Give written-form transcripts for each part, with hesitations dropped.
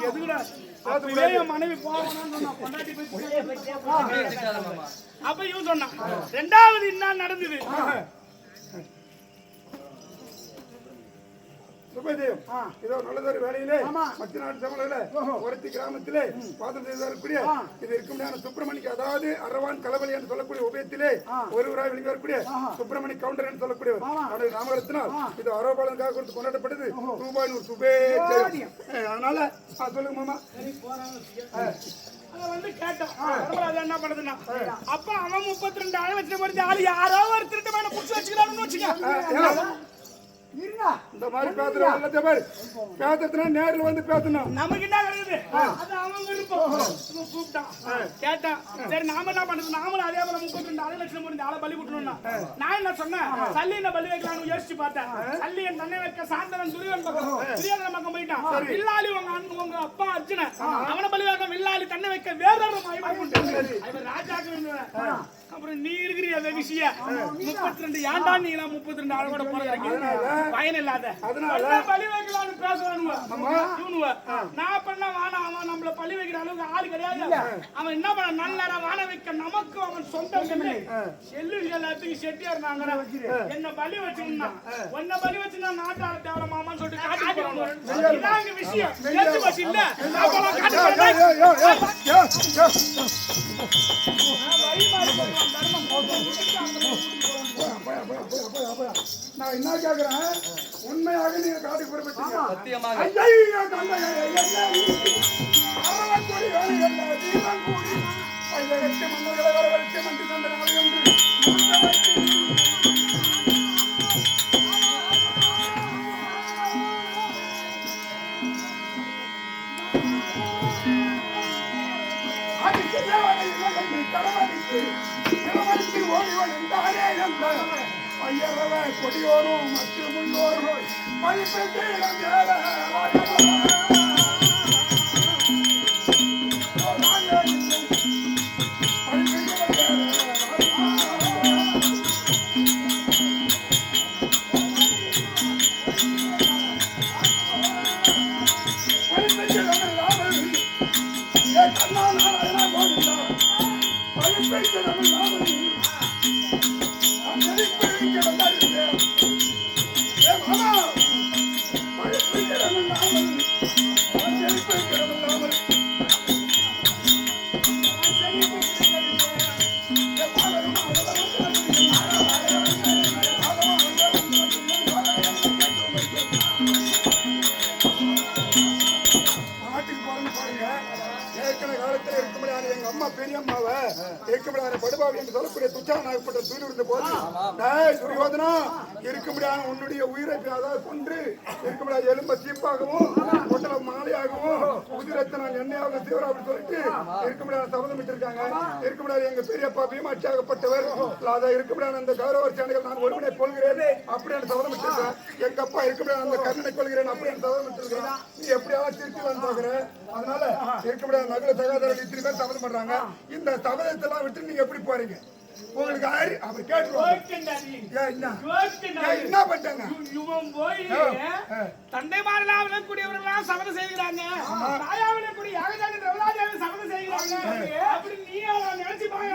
எதுக்குடா மனைவி போகணும்னு அப்ப இவன் சொன்னான். ரெண்டாவது என்ன நடந்தது? சுபதேவ் இதோ நல்லதொரு வேலையிலே மத்திய நாட்டு தமிழர்கள ஒருத்தி கிராமத்திலே பாதம் செய்தக்கூடிய இது இருக்கும் சுப்பிரமணிக்கு, அதாவது அரவான் களபலி என்று சொல்லக்கூடிய உபயத்திலே ஒருவராய் வெளியே வரக்கூடிய சுப்பிரமணி கவுண்டர் என்று சொல்லக்கூடியவர் அவருடைய நாமகத்தினால் இது அரவபாலனுக்காக கொடுத்து கொண்டாடப்பட்டது ரூபாய் 100 சுபே. அதனால சொல்லுங்க மாமா. வந்து கேட்டோம் என்ன பண்ணுதுன்னா, அப்ப அவன் 32 ஆள் வச்சு ஆளு யாரோ ஒரு திருட்டு மேல புடிச்சு வச்சுக்கிறான்னு வச்சுக்க. இந்த மாதிரி பேசுறதுனா நேரில் வந்து பேசணும். நமக்கு என்ன கிடையாது, அது அவன் விருப்பம். கூப்பிட்டான் கேட்டான். சரி நாம என்ன பண்றது, நாமளும் அதே போல 32 ஆளு லட்சம் முடிஞ்ச ஆளை பலி விட்டுணும்னா நான் என்ன சொன்னேன், சல்லியனை பலி வைக்கலாம்னு யோசிச்சு பார்த்தேன். சல்லியன் தன்னை வைக்க சாந்தவன் துரியோதன பக்கம் போயிட்டான். வில்லாளி உங்க அப்பா அர்ஜுனன் அவனை பலி வைக்க, வில்லாளி தன்னை வைக்க வேற ராஜாக்கு. அப்புறம் நீ இருக்கிற விஷயம் 32 ஏன்டா நீ 32 ஆளு கூட போறீங்க பயன் இல்லாத, அதனால பலி வைக்கலாம்னு பேசுறானுங்க. நான் பண்ண வானா அவன் நம்மள பலி வைக்கிற அளவுக்கு ஆள் கிடையாது. அவன் என்ன பண்ண நல்ல வான வைக்க நமக்கு அவன் சொந்த செல்லு எல்லாத்துக்கும் செட்டியா இருந்தாங்க. என்ன பலி வச்சுன்னா ஒன்ன பலி வச்சுன்னா நாட்டாள தேவர மாமான்னு சொல்லிட்டு காட்டி போறாங்க. இதாங்க விஷயம். ஏத்து பசி இல்ல அப்பலாம் காட்டி நான் என்ன கேக்குறேன், உண்மையாக நீங்க காட்டி புறப்பட்டீங்க. கொடியோரும் மற்றும் முன்னோரும் உன்னுடைய உயிரை கொன்று இருக்க எலும்ப சீப்பாகவும் கொட்டல மாலையாகவும் உதிரத்தினால் எண்ணெயாக தீவிர அப்படின்னு சொல்லிட்டு இருக்க முடியாத சபதம் விட்டிருக்காங்க. இருக்க முடியாது எங்க பெரியப்பா பீமாட்சியாகப்பட்டவர் அதை இருக்க முடியாத அந்த கௌரவ சேனைகள் நான் ஒருவனை கொள்கிறேன் அப்படின்னு சபதம் விட்டிருக்கேன். எங்க அப்பா இருக்க முடியாத அந்த கருணை கொள்கிறேன் அப்படின்னு சபதம் விட்டிருக்கேன். நீ எப்படியாவது திருப்பி வந்து பாக்குற, அதனால இருக்க முடியாத நகர சகாதாரர்கள் இத்தனை பேர் சபதம் பண்றாங்க. இந்த சபதத்தை எல்லாம் விட்டு நீங்க எப்படி போறீங்க? உங்களுக்கு அவர் என்ன பண்றாங்க? தந்தைமாரெல்லாம் கூடியவர்கள் சபதம் செய்கிறாங்க. தாயாவிலே கூடிய யாகஜானி திரௌபதி சபதம் செய்கிறாங்க. அப்படி நீ நினைச்சு பாருங்க.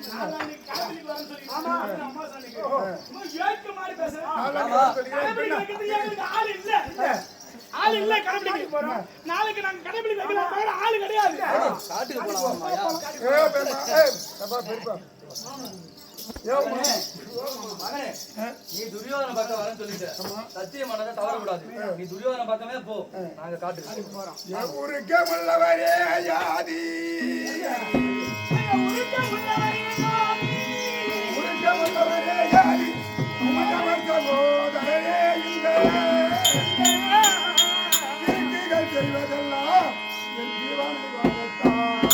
நாளான்னைக்கு கடவுளுக்கு வரேன்னு சொல்லி அம்மா சொன்னீங்க ஏற்க மாதிரி பேசுறேன் ஆள் இல்ல ஆள் இல்ல கடைபிடிக்க போறோம் நாளைக்கு நாங்க கடைபிடிக்க வைக்கலாம் தவிர ஆள் கிடையாது காட்டுக்கு போலாமா மகனே நீ துரியோதன பக்கம் வரேன்னு சொல்லிட்ட சத்தியமானதை தவறக்கூடாது நீ துரியோதன பக்கமே போ நாங்க காட்டுக்கு போறோம் ஊருக்கே உள்ளவரே யாதி ஊருக்கே உள்ளவரே யாதி உமதவர் சகோதரரே இந்த கிருத்திகள் செய்வதெல்லாம் என் ஜீவனை வாழத்தான்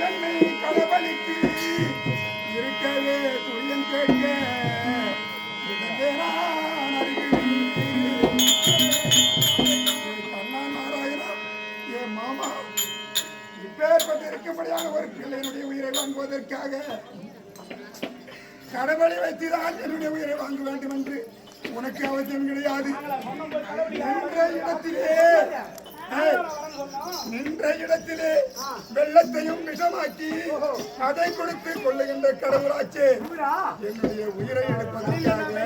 என்னை கடவுளுக்கு இருக்கவே துயன் கேட்க நான் அறிகிறேன் கண்ணா நாராயணா என் மாமா இப்பேற்பட்டு இருக்கும்படியான ஒரு பிள்ளையினுடைய உயிரை வாங்குவதற்காக கடவுளை வைத்துதான் என்னுடைய உயிரை வாங்க வேண்டும் என்று உனக்கு அவசியம் கிடையாது நின்ற இடத்திலே வெள்ளத்தையும் விஷமாக்கி அதை கொடுத்து கொள்ளுகின்ற கடவுளாச்சே என்னுடைய உயிரை எடுப்பதற்காக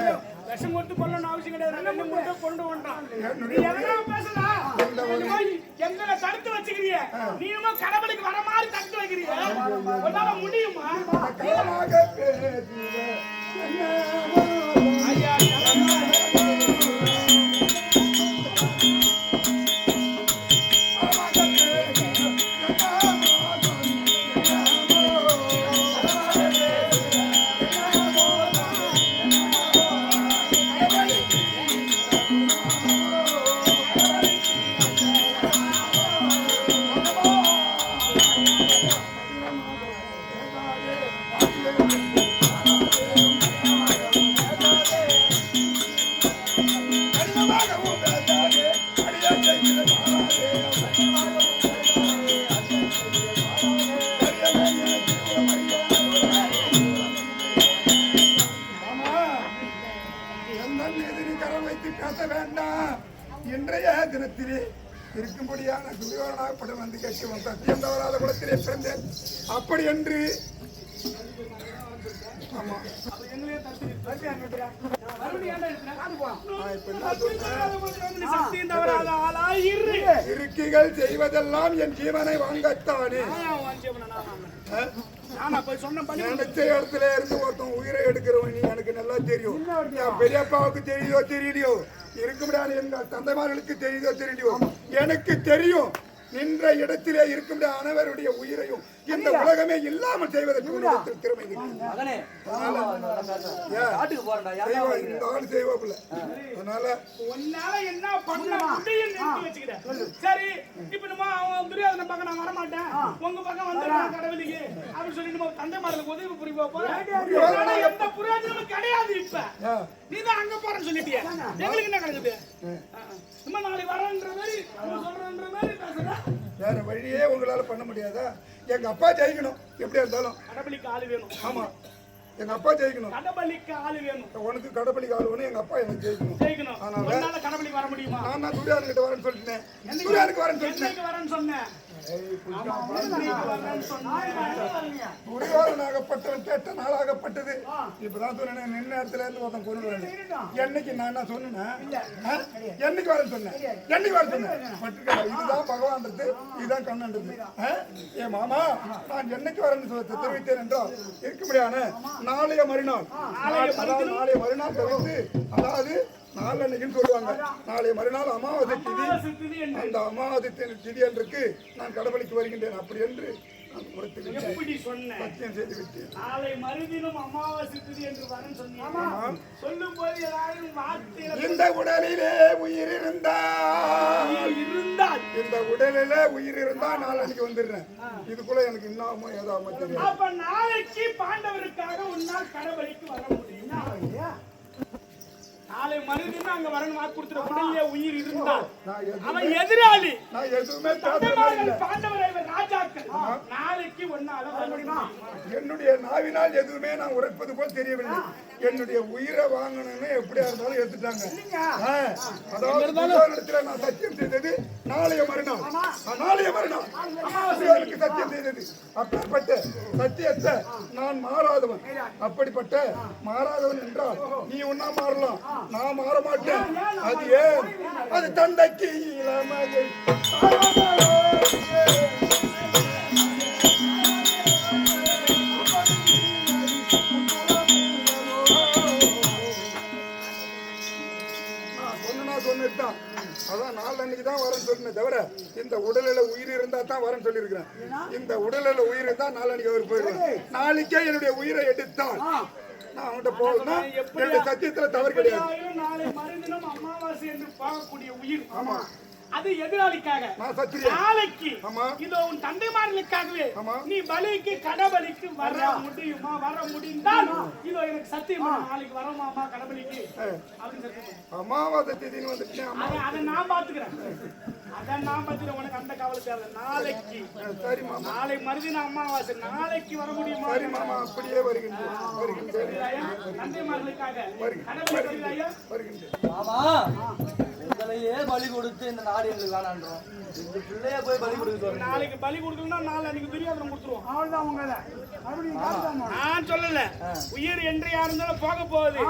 விஷம் கொடுத்து கொள்ளணும் அவசியம் கிடையாது கொண்டு வந்தான் எங்களை தடுத்து வச்சுக்கிறிய நீயுமா கடவுளுக்கு வர மாதிரி தடுத்து வைக்கிறிய உன்னால முடியுமா இன்றைய தினத்திலே இருக்கும்படியான துரியோதனாகப்படும் வந்து கேட்கவும் சத்தியம் தவறாத குலத்திலே பிறந்தேன் அப்படி என்று இருக்கைகள் செய்வதெல்லாம் என் ஜீவனை வாங்கத்தானே நினைச்ச இடத்துல இருந்து ஒருத்தன் உயிரை எடுக்கிறவன் நீ எனக்கு நல்லா தெரியும் பெரியப்பாவுக்கு தெரியுதோ தெரியலையோ இருக்கும்படியான எங்கள் தந்தைமார்களுக்கு தெரியுதோ தெரியலையோ எனக்கு தெரியும் நின்ற இடத்திலே இருக்கும் அனைவருடைய உயிரையும் இந்த உலகமே இல்லாமல் செய்வதற்கு திறமை என்ன பண்ண சரி இப்ப நம்ம அவன் துரியோதன பக்கம் நான் வரமாட்டேன் உங்க பக்கம் வந்து கடவுளுக்கு அப்படின்னு சொல்லி நம்ம தந்தைமார்களுக்கு உதவி புரிவோம் எந்த புரியோஜனமும் கிடையாது இப்ப நீதான் அங்க போறேன்னு சொல்லிட்டியா எங்களுக்கு என்ன கிடைக்குது சும்மா நாளைக்கு வரன்ற மாதிரி சொல்றன்ற மாதிரி பேசுற வேற வழியே உங்களால பண்ண முடியாதா எங்க அப்பா ஜெயிக்கணும் எப்படியா இருந்தாலும் கடவுளுக்கு ஆளு வேணும் ஆமா எங்க அப்பா ஜெயிக்கணும் கடவுளுக்கு ஆளு வேணும் உனக்கு கடவுளுக்கு ஆளு வேணும் எங்க அப்பா எனக்கு ஜெயிக்கணும் அதனால கடவுளுக்கு வர முடியுமா நான் துரியான் கிட்ட வரேன்னு சொல்லிட்டேன் துரியானுக்கு வரேன்னு சொன்னேன் துரியோதனாகப்பட்டவன் கேட்ட நாளாகப்பட்டது இப்பதான் சொன்னேன் நின்ன இடத்துல இருந்து ஒருத்தன் கொண்டு என்னைக்கு நான் என்ன சொன்னேன் என்னைக்கு வரேன்னு சொன்னேன் என்னைக்கு வர சொன்னேன் இதுதான் பகவான்றது இதுதான் கண்ணன்றது ஏ மாமா நான் என்னைக்கு வரேன்னு தெரிவித்தேன் என்றால் இருக்க முடியாது நாளைய மறுநாள் நாளைய மறுநாள் தவிர்த்து அதாவது நாளன்னைக்குன்னு சொல்லுவாங்க நாளை மறுநாள் அமாவாசை திதி அந்த அமாவாசை திதி அன்றைக்கு நான் கடவுளுக்கு வருகின்றேன் அப்படி என்று இந்த உடலிலே உயிர் இருந்தால் இந்த உடலிலே உயிர் இருந்தா நாளைக்கு வந்துடுறேன் இதுக்குள்ள எனக்கு இன்னமும் ஏதோ தெரியும் அப்ப நாளைக்கு பாண்டவருக்காக உன்னால் கடவுளுக்கு வர முடியும் நாளை நாளை மறுதினம் அங்க வரணும் வாக்கு கொடுத்துற உடனே உயிர் இருந்தா நான் அவன் எதிராளி. நான் எதுவுமே பேச தந்தைமார்கள் பாண்டவர்கள் ராஜாக்கள் நாளைக்கு ஒன்னால வர முடியுமா? என்னுடைய நாவினால் எதுவுமே நான் உரைப்பது போல் தெரியவில்லை. என்னுடைய உயிரை வாங்கணும்னு எப்படியா இருந்தாலும் எடுத்துட்டாங்க. அதாவது இடத்துல நான் சத்தியம் செய்தது நாளைய மறுநாள் அமாவாசைக்கு சத்தியம் செய்தது. அப்படிப்பட்ட சத்தியத்தை நான் மாறாதவன். அப்படிப்பட்ட மாறாதவன் என்றால் நீ ஒன்னா மாறலாம், நான் மாற மாட்டேன். அது ஏன்? அது தந்தைக்கு இளமையை சொன்னதுதான். அதான் நாளன்னைக்கு தான் வரேன்னு சொன்னேன் தவிர இந்த உடலில் உயிர் இருந்தா தான் வரேன்னு சொல்லியிருக்கிறேன். இந்த உடலில் உயிர் இருந்தா நாளன்னைக்கு அவர் போயிடுவேன். நாளைக்கே என்னுடைய உயிரை எடுத்தால் நான் அவன்கிட்ட போகணும்னா என்னுடைய சத்தியத்துல தவறு கிடையாது. நாளை மறுதினம் அமாவாசை என்று பார்க்கக்கூடிய உயிர் அது எதிராளிக்காக நாளைக்கு இதோ உன் தந்தைமார்களுக்காகவே நீ பலிக்கு கடபலிக்கு வர முடியுமா? வர முடிந்தால் இதோ எனக்கு சத்தியமா நாளைக்கு வரமாமா கடபலிக்கு அப்படின்னு அமாவாசை தேதி வந்துட்டு அதை நான் பாத்துக்கிறேன். உனக்கு அந்த கவலை தேவை. நாளைக்கு சரி மாமா, நாளை மறுதினம் அமாவாசை, நாளைக்கு வர முடியுமா? சரி மாமா, அப்படியே வருகின்றேன். தந்தைமார்களுக்காக கடபலி வருகின்றேன் மாமா. உங்களையே பலி கொடுத்து இந்த நாடு எங்களுக்கு வேணான்றோம். இந்த பிள்ளைய போய் பலி கொடுக்க நாளைக்கு பலி கொடுக்கணும்னா நாளைக்கு துரியோதனம் கொடுத்துருவோம். அவ்வளவுதான் உங்களை நான் சொல்லல. உயிர் என்று யாருந்தாலும் போக போகுது.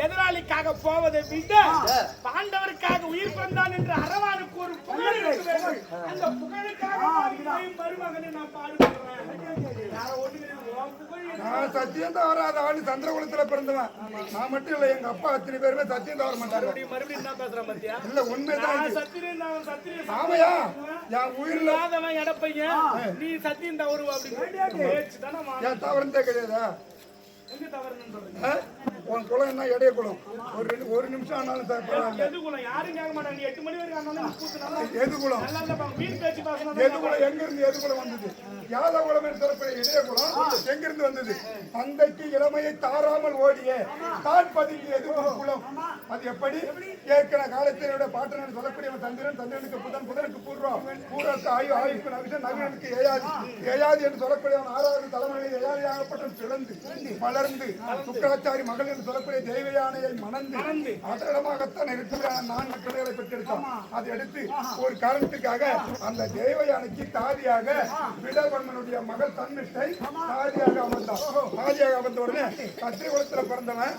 எதிராளிக்காக போவதை விட பாண்டவருக்காக உயிர் பிறந்தான் என்று அரவானுக்கு ஒரு புகழ் இருக்க வேண்டும். அந்த புகழுக்காக மருமகனை நான் பாடுபடுறேன். நான் சத்தியம் தவறாத ஆளு சந்திரகுலத்துல பிறந்தவன். நான் மட்டும் இல்ல, எங்க அப்பா அத்தனை பேருமே சத்தியம் தவற மாட்டாங்க. மறுபடியும் என்ன பேசுறேன் பத்தியா? இல்ல உண்மைதான். சத்தியம் ஆமையா என் உயிரில் எடப்பையன் நீ சத்தியம் தவறு அப்படின்னு தவறுந்தே கிடையாதா? உன் குளம் என்ன எடைய குளம்? ஒரு நிமிஷம் ஆனாலும் எது குளம் யாரும் கேட்க மாட்டாங்க. 8 மணி வரைக்கும் எது குளம்? எது குளம்? எங்க இருந்து எது குளம் வந்தது? யாத குளம் என்று சொல்லக்கூடிய இடைய குளம் எங்கிருந்து வந்தது? தந்தைக்கு இளமையை தாராமல் ஓடிய தான் பதுங்கி எது குளம்? அது எப்படி? ஏற்கனவே காலத்தினுடைய பாட்டனன் சொல்லக்கூடிய தந்திரன், தந்திரனுக்கு புதன், புதனுக்கு பூர்வம், பூர்வத்து ஆயு, ஆயுக்கு நவிஷன், நவீனனுக்கு ஏயாது என்று சொல்லக்கூடிய 6வது தலைமுறையில் ஏயாதியாகப்பட்ட பிறந்து வளர்ந்து சுக்கராச்சாரி மகள் என்று சொல்லக்கூடிய தெய்வயானையை மணந்து அதடமாகத்தான் இருக்கிற 4 பிள்ளைகளை பெற்றெடுத்தான். அதை எடுத்து ஒரு காரணத்துக்காக அந்த தெய்வயானைக்கு தாதியாக விடவர்மனுடைய மகள் தன்னிஷ்டை தாதியாக அமர்ந்தான். தாதியாக அமர்ந்த உடனே கத்திரிகுளத்தில் பிறந்தவன்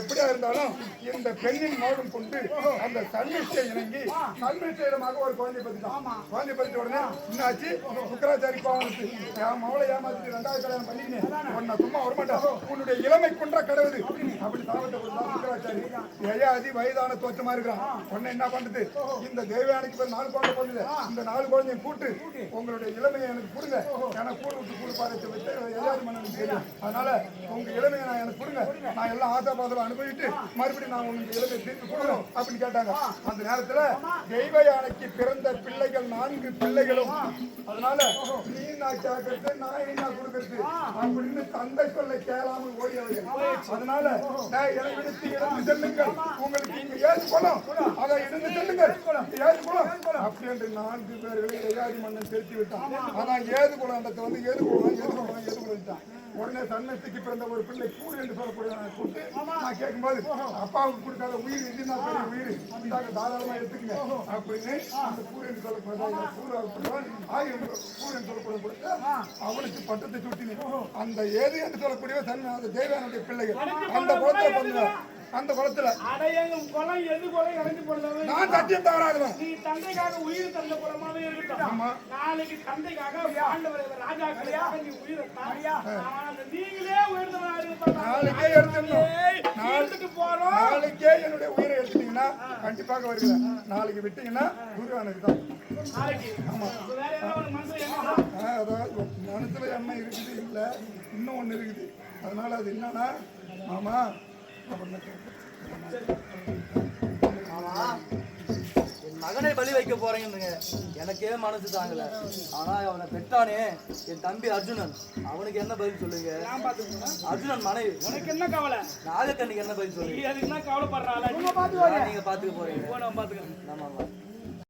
எப்படியா இருந்தாலும் இந்த பெண்ணின் மோகம் கொண்டு அந்த தன்னிஷ்டை இணங்கி தன்னிஷ்டையிடமாக ஒரு குழந்தை பத்திட்டான். குழந்தை பத்திட்ட உடனே என்னாச்சு? சுக்கராச்சாரி கோவனுக்கு என் மவளை ஏமாத்திட்டு 2வது கல்யாணம் பண்ணிக்கினேன், உன்னை சும்மா வரமாட்டேன், உன்னுடைய இளமை கொன்ற கடவுது அப்படி சாபத்தை கொடுத்தான் சுக்கராச்சாரி. ஏயாதி வயதான தோற்றமா இருக்கிறான். உடனே என்ன பண்றது? இந்த தேவயானைக்கு 4 குழந்தை பிறந்தது. இந்த 4 குழந்தையும் கூட்டு உங்களுடைய இளமையை எனக்கு கொடுங்க, எனக்கு கூடு விட்டு கூடு பாரத்தை வச்சு ஏதாவது மன்னனுக்கு தெரியும். அதனால உங்க இளமையை நான் எனக்கு கொடுங்க, நான் எல்லாம் ஆசாபாதம் அனுபவிட்டு மறுபடியும் நான் உங்களுக்கு இளமையை திருப்பி கொடுக்கணும் அப்படின்னு கேட்டாங்க. அந்த நேரத்துல தெய்வ யானைக்கு பிறந்த பிள்ளைகள் 4 பிள்ளைகளும். அதனால நீ நான் கேட்கறது, நான் என்ன கொடுக்கறது அப்படின்னு தந்தை சொல்ல கேளாமல் ஓடியவர்கள். அதனால எடுத்து இழந்து செல்லுங்கள், உங்களுக்கு இங்க ஏது குளம், அதை எடுத்து செல்லுங்கள், ஏது குளம் அப்படி என்று 4 பேர்களை ஏகாதி மன்னன் தெரிவித்து விட்டான். அதான் ஏது குளம் அந்த வந்து ஏது குளம். உடனே தன்னத்துக்கு பிறந்த ஒரு பிள்ளை கூறு என்று சொல்லக்கூடிய கூட்டு நான் கேட்கும்போது அப்பாவுக்கு கொடுக்காத உயிர் இதுனா பெரிய உயிர் இதாக தாராளமா எடுத்துக்கங்க அப்படின்னு அந்த கூறு என்று சொல்லக்கூடிய கூறு என்று சொல்லக்கூடிய கொடுத்து அவனுக்கு பட்டத்தை சுட்டினேன். அந்த ஏது என்று சொல்லக்கூடிய அந்த தேவனுடைய பிள்ளைகள் அந்த குளத்துல பண்ணுவாங்க. அந்த குளத்துல குளம் எது குளம் இறங்கி போடுறது நான் சத்தியம் தவறாதவன். நீ தந்தைக்காக உயிர் தந்த குளமாவே இருக்கட்டும். நாளைக்கு தந்தைக்காக ராஜாக்களுக்காக நீ உயிரை நீங்களே நாளைக்கே எடுத்துட்டு போறோம். நாளைக்கே என்னுடைய உயிரை எடுத்துட்டீங்கன்னா கண்டிப்பாக வருகிறேன். நாளைக்கு விட்டீங்கன்னா குருவானுக்கு தான். அதாவது மனசுல என்ன இருக்குது இல்ல இன்னும் ஒண்ணு இருக்குது. அதனால அது என்னன்னா மாமா மகனை பலி வைக்க போறேன்னு எனக்கே மனசு தாங்கல. ஆனா அவனை பெற்றானே என் தம்பி அர்ஜுனன், அவனுக்கு என்ன பதில் சொல்லுங்க? நான் பாத்துக்கிறேன். அர்ஜுனன் மனைவி உனக்கு என்ன கவலை? நாகக்கண்ணுக்கு என்ன பதில் நீ சொல்லுங்க? அதுக்கு என்ன கவலைப்படுறாளா? நீங்க பாத்துக்க போறீங்க. நான் பாத்துக்கிறேன். ஆமா.